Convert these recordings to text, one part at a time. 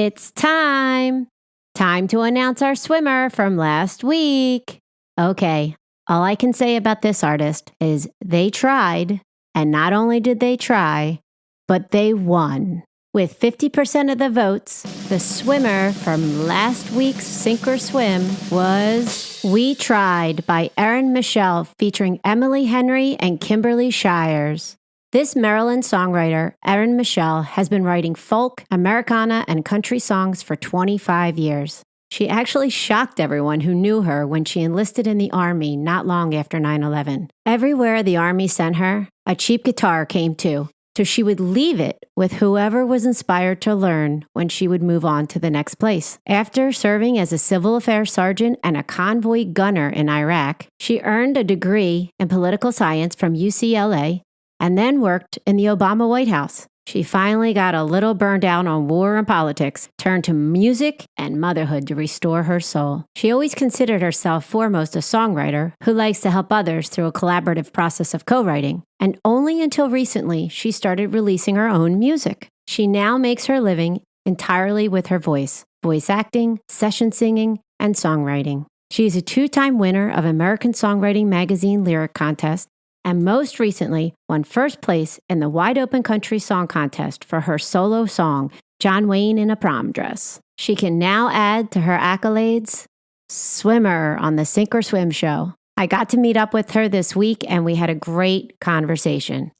It's time. Time to announce our swimmer from last week. Okay, all I can say about this artist is they tried, and not only did they try, but they won. With 50% of the votes, the swimmer from last week's Sink or Swim was We Tried by Eryn Michel featuring Emily Henry and Kimberly Shires. This Maryland songwriter, Eryn Michel, has been writing folk, Americana, and country songs for 25 years. She actually shocked everyone who knew her when she enlisted in the Army not long after 9/11. Everywhere the Army sent her, a cheap guitar came too, so she would leave it with whoever was inspired to learn when she would move on to the next place. After serving as a civil affairs sergeant and a convoy gunner in Iraq, she earned a degree in political science from UCLA and then worked in the Obama White House. She finally got a little burned out on war and politics, turned to music and motherhood to restore her soul. She always considered herself foremost a songwriter who likes to help others through a collaborative process of co-writing. And only until recently, she started releasing her own music. She now makes her living entirely with her voice acting, session singing, and songwriting. She is a 2-time winner of American Songwriting Magazine Lyric Contest, and most recently won first place in the Wide Open Country Song Contest for her solo song, John Wayne in a Prom Dress. She can now add to her accolades, swimmer on the Sink or Swim Show. I got to meet up with her this week and we had a great conversation.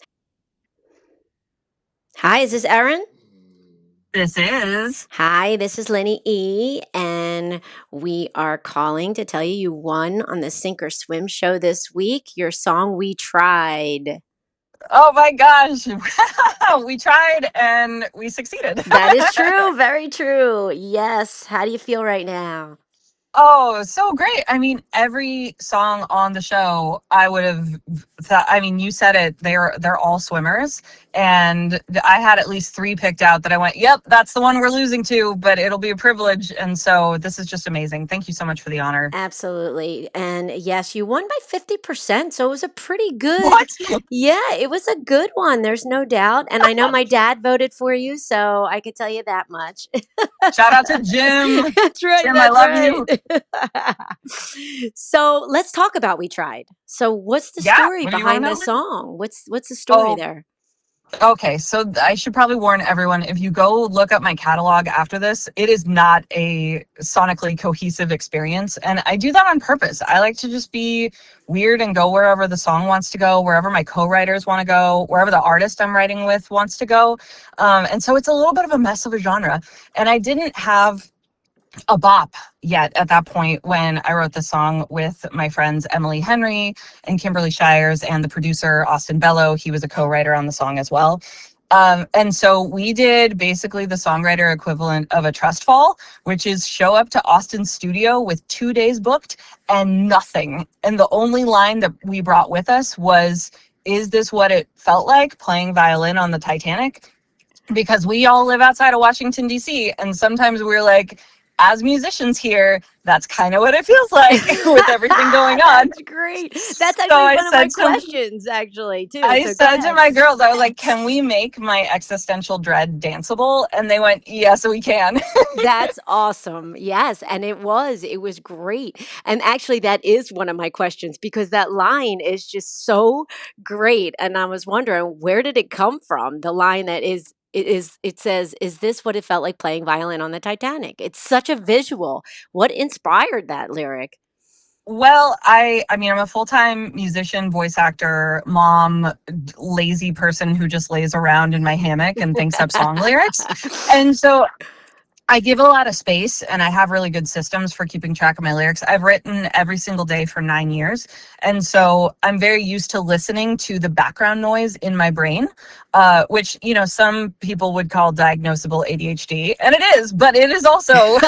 Hi, is this Eryn? This is. Hi, this is Lenny E, and we are calling to tell you won on the Sink or Swim Show this week, your song We Tried. Oh my gosh. We tried and we succeeded. That is true. Very true. Yes. How do you feel right now? Oh, so great. I mean, every song on the show, I would have thought, I mean, you said it, they're all swimmers. And I had at least 3 picked out that I went, yep, that's the one we're losing to, but it'll be a privilege. And so this is just amazing. Thank you so much for the honor. Absolutely. And yes, you won by 50%. So it was a pretty good. What? Yeah, it was a good one. There's no doubt. And I know my dad voted for you, so I could tell you that much. Shout out to Jim. That's right. Jim, that's I love you. So let's talk about We Tried. So what's the story behind the song? What's the story there? Okay, so I should probably warn everyone, if you go look up my catalog after this, it is not a sonically cohesive experience. And I do that on purpose. I like to just be weird and go wherever the song wants to go, wherever my co-writers want to go, wherever the artist I'm writing with wants to go. And so it's a little bit of a mess of a genre. And I didn't have a bop yet at that point when I wrote the song with my friends Emily Henry and Kimberly Shires and the producer Austin Bello. He was a co-writer on the song as well. And so we did basically the songwriter equivalent of a trust fall, which is show up to Austin's studio with 2 days booked and nothing. And the only line that we brought with us was, "Is this what it felt like playing violin on the Titanic?" Because we all live outside of Washington, D.C. And sometimes we're like, as musicians here, that's kind of what it feels like with everything going on. That's great. That's actually one of my questions, actually, too. I said to my girls, I was like, can we make my existential dread danceable? And they went, yes, we can. That's awesome. Yes. And it was great. And actually, that is one of my questions because that line is just so great. And I was wondering, where did it come from? The line that it says, "Is this what it felt like playing violin on the Titanic?" It's such a visual. What inspired that lyric? Well, I mean, I'm a full-time musician, voice actor, mom, lazy person who just lays around in my hammock and thinks up song lyrics. And so I give a lot of space and I have really good systems for keeping track of my lyrics. I've written every single day for 9 years. And so I'm very used to listening to the background noise in my brain, which, you know, some people would call diagnosable ADHD. And it is, but it is also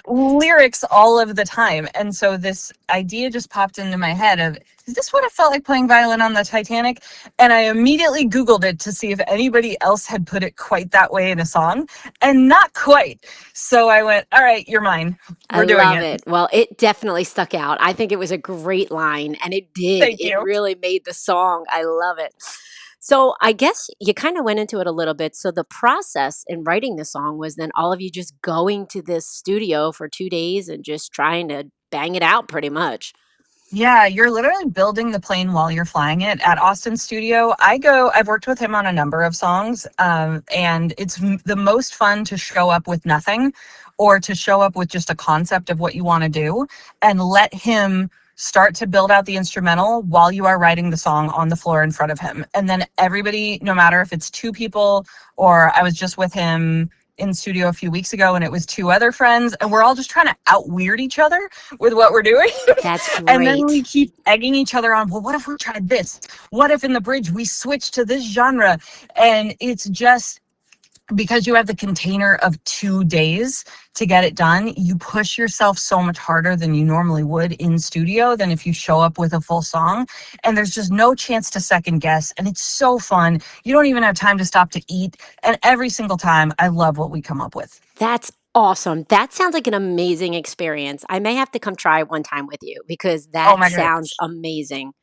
lyrics all of the time. And so this idea just popped into my head of, is this what it felt like playing violin on the Titanic? And I immediately Googled it to see if anybody else had put it quite that way in a song, and not quite. So I went, all right, you're mine. We're doing it. I love it. Well, it definitely stuck out. I think it was a great line, and it did. Thank It you. really made the song. I love it. So I guess you kind of went into it a little bit. So the process in writing the song was then all of you just going to this studio for 2 days and just trying to bang it out pretty much. Yeah, you're literally building the plane while you're flying it at Austin Studio. I've worked with him on a number of songs, and it's the most fun to show up with nothing or to show up with just a concept of what you want to do and let him start to build out the instrumental while you are writing the song on the floor in front of him. And then everybody, no matter if it's two people or I was just with him in studio a few weeks ago and it was two other friends, and we're all just trying to out weird each other with what we're doing. That's And then we great. keep egging each other on. Well, what if we tried this? What if in the bridge we switch to this genre? And it's just because you have the container of 2 days to get it done, you push yourself so much harder than you normally would in studio than if you show up with a full song. And there's just no chance to second guess. And it's so fun. You don't even have time to stop to eat. And every single time, I love what we come up with. That's awesome. That sounds like an amazing experience. I may have to come try it one time with you because Oh that my sounds gosh. amazing.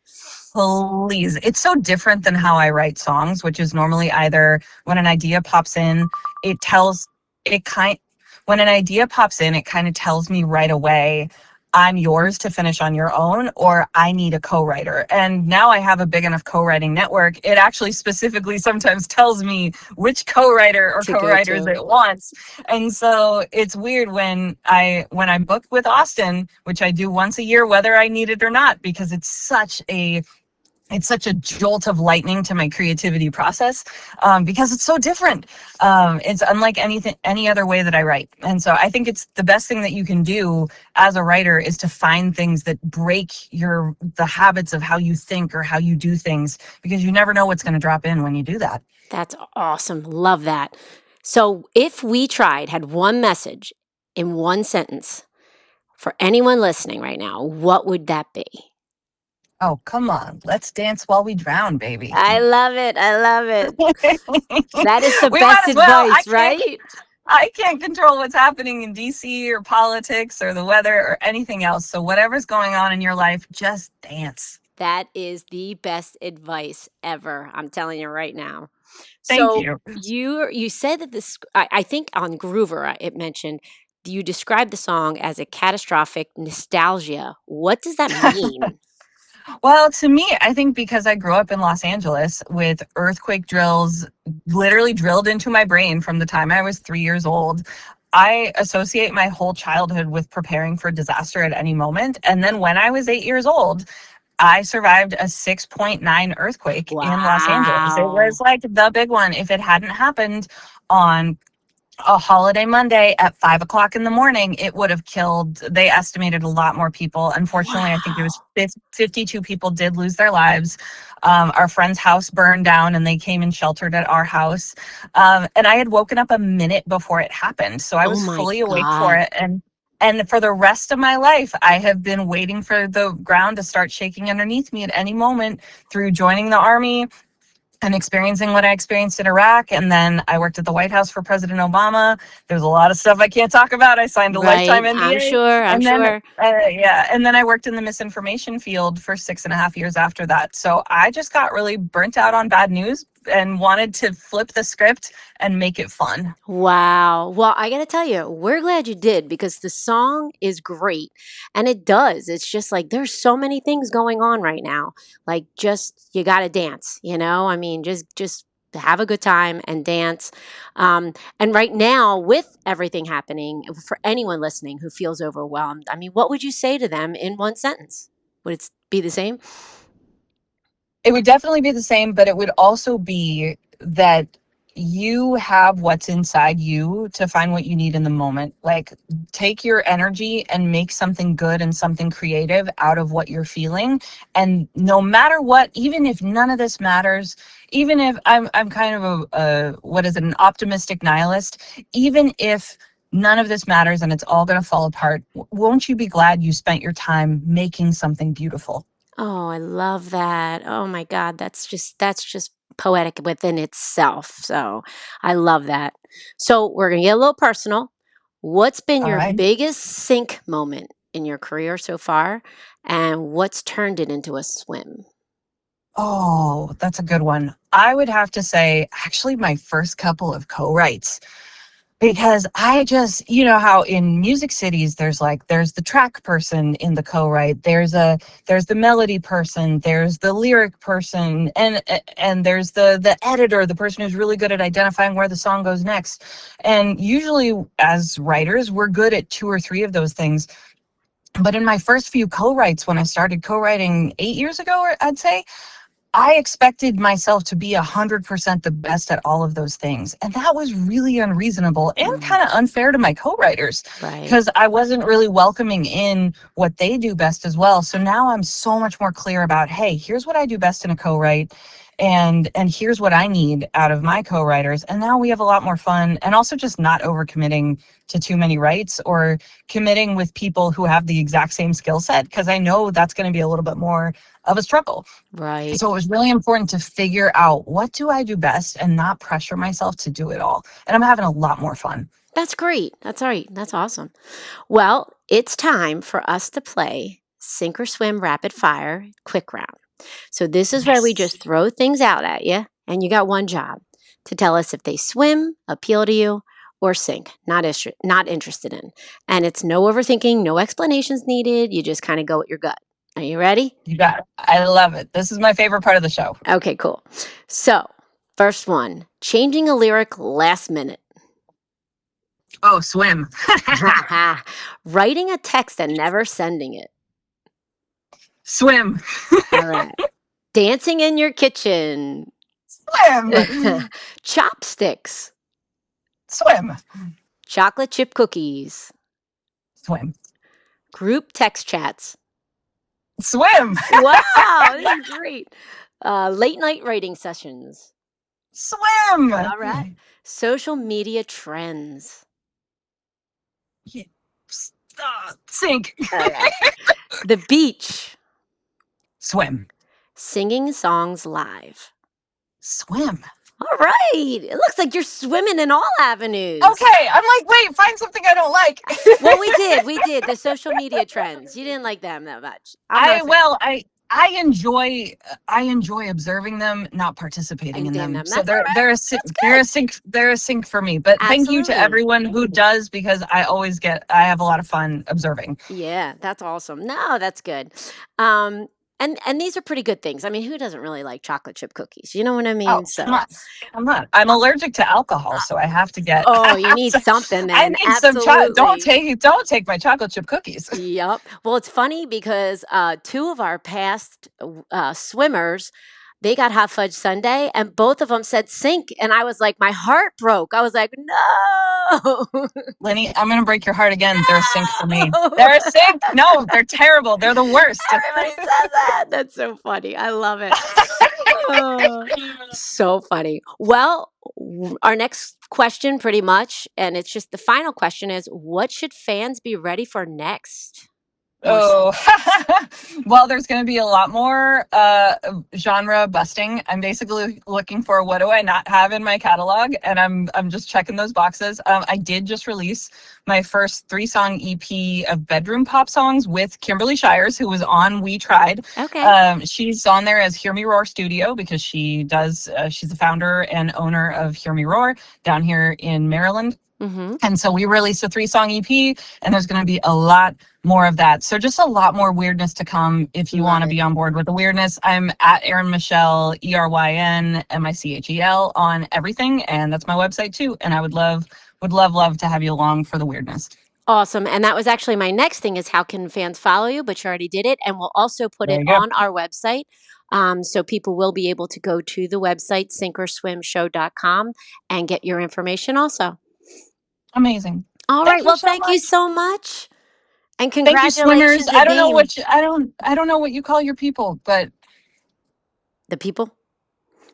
Please. It's so different than how I write songs, which is normally either when an idea pops in, it tells it kind when an idea pops in, it kind of tells me right away, I'm yours to finish on your own, or I need a co-writer. And now I have a big enough co-writing network. It actually specifically sometimes tells me which co-writer or To go co-writers to. it wants. And so it's weird when I book with Austin, which I do once a year, whether I need it or not, because it's such a jolt of lightning to my creativity process, because it's so different. It's unlike any other way that I write. And so I think it's the best thing that you can do as a writer is to find things that break the habits of how you think or how you do things, because you never know what's going to drop in when you do that. That's awesome. Love that. So, if we had one message in one sentence for anyone listening right now, what would that be? Oh, come on. Let's dance while we drown, baby. I love it. I love it. That is the We might best as well. I advice, can't right? I can't control what's happening in DC or politics or the weather or anything else. So whatever's going on in your life, just dance. That is the best advice ever. I'm telling you right now. Thank So you. you said that this. I think on Groover it mentioned you described the song as a catastrophic nostalgia. What does that mean? Well, to me, I think because I grew up in Los Angeles with earthquake drills literally drilled into my brain from the time I was 3 years old, I associate my whole childhood with preparing for disaster at any moment. And then when I was 8 years old, I survived a 6.9 earthquake in Los Angeles. It was Wow. like the big one. If it hadn't happened on a holiday Monday at 5 o'clock in the morning, it would have killed, they estimated, a lot more people. Unfortunately, I think it was Wow. 52 people did lose their lives. Our friend's house burned down and they came and sheltered at our house. And I had woken up a minute before it happened. So I Oh was my fully awake for God. it. And for the rest of my life, I have been waiting for the ground to start shaking underneath me at any moment through joining the army and experiencing what I experienced in Iraq. And then I worked at the White House for President Obama. There's a lot of stuff I can't talk about. I signed a lifetime Right. I'm NDA. sure. I'm And then, sure. yeah, and then I worked in the misinformation field for 6.5 years after that. So I just got really burnt out on bad news and wanted to flip the script and make it fun. Wow. Well, I got to tell you, we're glad you did because the song is great. And it does. It's just like there's so many things going on right now. Like just you got to dance, you know? I mean, just have a good time and dance. And right now with everything happening for anyone listening who feels overwhelmed, I mean, what would you say to them in one sentence? Would it be the same? It would definitely be the same, but it would also be that you have what's inside you to find what you need in the moment. Like, take your energy and make something good and something creative out of what you're feeling. And no matter what, even if none of this matters, even if I'm kind of what is it, an optimistic nihilist, even if none of this matters and it's all going to fall apart, won't you be glad you spent your time making something beautiful? Oh, I love that. Oh my God, that's just poetic within itself. So I love that. So we're gonna get a little personal. What's been All your right. biggest sink moment in your career so far, and what's turned it into a swim? Oh, that's a good one. I would have to say, actually, my first couple of co-writes, because I just, you know how in music cities there's the track person in the co-write, there's the melody person, there's the lyric person, and there's the editor, the person who's really good at identifying where the song goes next. And usually as writers, we're good at two or three of those things. But in my first few co-writes, when I started co-writing 8 years ago, I'd say, I expected myself to be 100% the best at all of those things. And that was really unreasonable and kind of unfair to my co-writers, Right. because I wasn't really welcoming in what they do best as well. So now I'm so much more clear about, hey, here's what I do best in a co-write, and here's what I need out of my co-writers. And now we have a lot more fun, and also just not overcommitting to too many writes, or committing with people who have the exact same skill set, because I know that's going to be a little bit more of a struggle. Right. So it was really important to figure out, what do I do best, and not pressure myself to do it all. And I'm having a lot more fun. That's great. That's all right. That's awesome. Well, it's time for us to play Sink or Swim Rapid Fire Quick Round. So, this is where we Yes. just throw things out at you, and you got one job to tell us if they swim, appeal to you, or sink, not interested in. And it's no overthinking, no explanations needed. You just kind of go with your gut. Are you ready? You got it. I love it. This is my favorite part of the show. Okay, cool. So, first one, changing a lyric last minute. Oh, swim. Writing a text and never sending it. Swim. All right. Dancing in your kitchen. Swim. Chopsticks. Swim. Chocolate chip cookies. Swim. Group text chats. Swim. Wow, this is great. Late night writing sessions. Swim. All right. Social media trends. Yeah. Sink. All right. The beach. Swim. Singing songs live. Swim. All right. It looks like you're swimming in all avenues. Okay, I'm like, wait, find something I don't like. Well, we did the social media trends. You didn't like them that much. I enjoy observing them, not participating And in doing them. them. So That's all right. they're a sync for me. But thank you to Absolutely. everyone who does, because I have a lot of fun observing. Yeah, that's awesome. No, that's good. And these are pretty good things. I mean, who doesn't really like chocolate chip cookies? You know what I mean? Oh, So, I'm not. I'm allergic to alcohol, so I have to get. oh, you need something I then. need some chocolate. Absolutely. Don't take my chocolate chip cookies. Yep. Well, it's funny because two of our past swimmers, they got hot fudge sundae, and both of them said sink, and I was like, my heart broke. I was like, no. Lenny, I'm gonna break your heart again. They're a sync for me. No. They're a sync. No, they're terrible. They're the worst. Everybody says that. That's so funny. I love it. Oh, so funny. Well, our next question, pretty much, and it's just the final question is, what should fans be ready for next? Oh, well, there's going to be a lot more genre busting. I'm basically looking for, what do I not have in my catalog, and I'm just checking those boxes. I did just release my first 3-song EP of bedroom pop songs with Kimberly Shires, who was on We Tried. Okay. She's on there as Hear Me Roar Studio, because she's the founder and owner of Hear Me Roar down here in Maryland. Mm-hmm. And so we released a 3-song EP, and there's going to be a lot more of that. So just a lot more weirdness to come if you want to be on board with the weirdness. I'm at Eryn Michel, ErynMichel on everything, and that's my website too. And I would love to have you along for the weirdness. Awesome. And that was actually my next thing, is how can fans follow you? But you already did it. And we'll also put There it you go. on our website. So people will be able to go to the website, SinkorSwimShow.com, and get your information also. Amazing. All Thank right. you Well, so thank you much. so much. And Thank you, swimmers. congratulations I don't know again. I don't know what you call your people, but The people?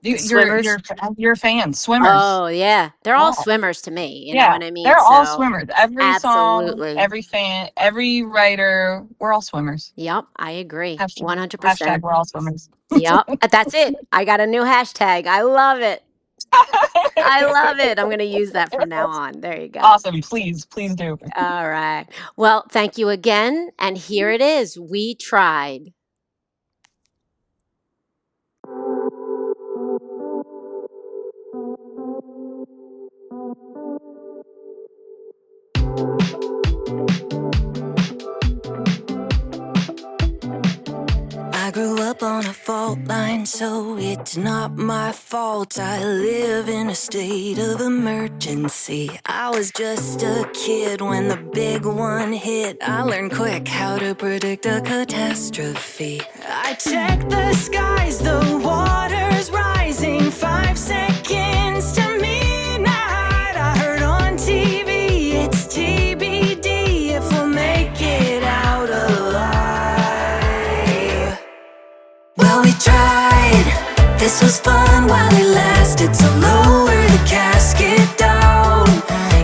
you're fans, swimmers. Oh, yeah. They're all Yeah. swimmers to me. You know Yeah, what I mean? they're all So, swimmers. Every song, absolutely. every fan, every writer, we're all swimmers. Yep. I agree. Hashtag 100%. we're all swimmers. Yep. That's it. I got a new hashtag. I love it. I love it. I'm going to use that from now on. There you go. Awesome. Please do. All right. Well, thank you again. And here it is. We tried. on a fault line, so it's not my fault. I live in a state of emergency. I was just a kid when the big one hit. I learned quick how to predict a catastrophe. I check the skies, the water's rising. 5 seconds to midnight. I heard on TV it's TBD if we'll make it out alive. Well, we tried. This was fun while it lasted, so lower the casket down.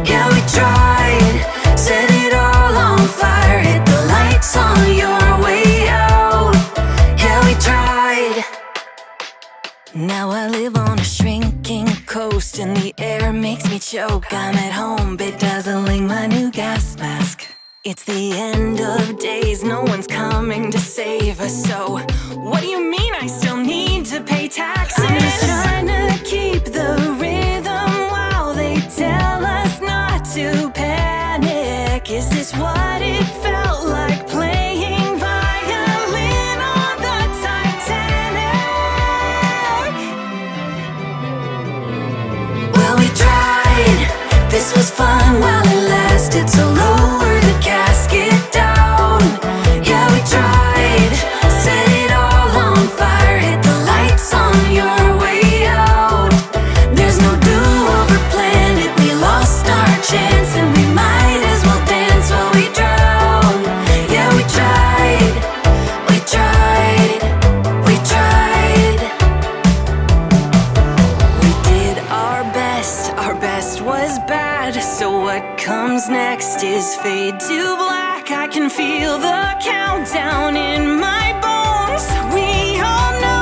Yeah, we tried. Set it all on fire. Hit the lights on your way out. Yeah, we tried. Now I live on a shrinking coast, and the air makes me choke. I'm at home, bedazzling my new gas mask. It's the end of days, no one's coming to save us. So, what do you mean I still need to pay taxes? I'm just trying to keep the rhythm while they tell us not to panic. Is this what it felt like playing violin on the Titanic? Well, we tried. This was fun while it lasted, so lower the casket down. Yeah, we tried. Set it all on fire. Hit the lights on your way out. There's no do-over plan. If we lost our chance, and we might as well dance while we drown. Yeah, we tried. We tried. We tried. We did our best. Our best was bad. So what comes next is fade to black. I can feel the countdown in my bones. We all know